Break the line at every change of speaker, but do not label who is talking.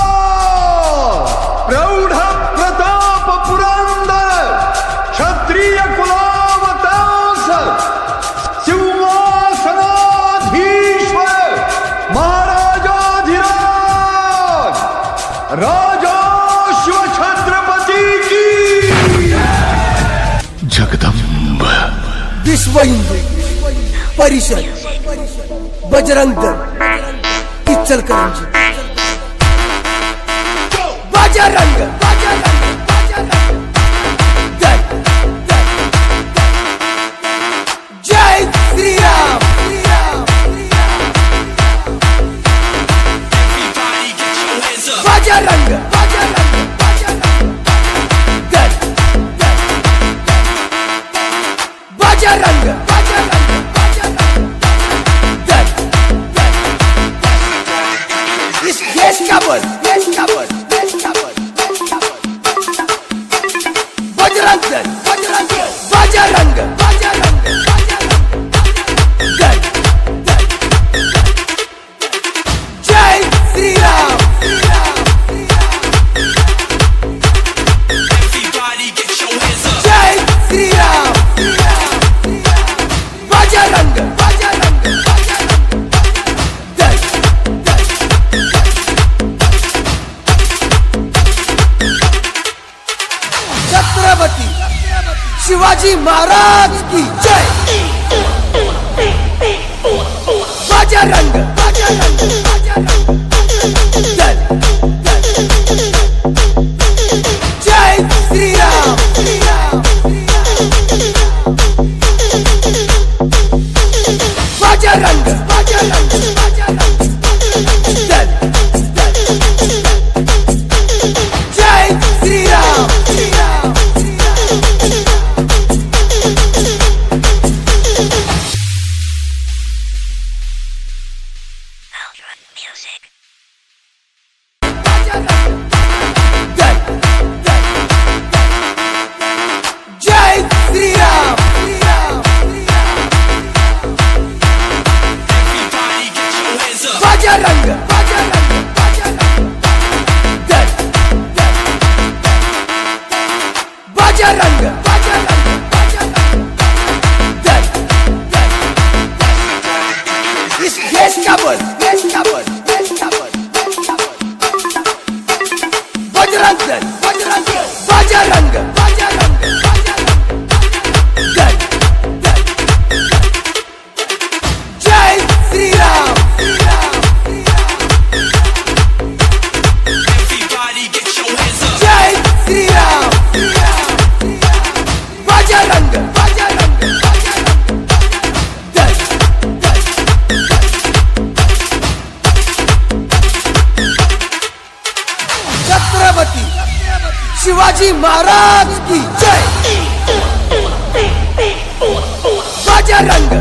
महाराज प्रौढ प्रताप पुरंदर क्षत्रिय कुलावतांस सिंहासनाधीश्वर महाराजाधिराज राजा शिव छत्रपति की
जगदंब
विश्व हिंदू परिषद बजरंग दल इचलकरंजी बजरंग दल जय श्री राम बजरंग दल बजरंग इस देश का बल बजरंग दल बजरंग दल जय श्री राम जय श्री राम बजरंग दल छत्रपति शिवाजी महाराज की जय बजरंग दल जय श्री राम बजरंग दल जय श्री राम दल जय श्री राम बजरंग दल बजरंग दल इस देश का बल बजरंग दल बजरंग दल जय श्री राम जय श्री राम बजरंग दल छत्रपति शिवाजी महाराज की जय बजरंग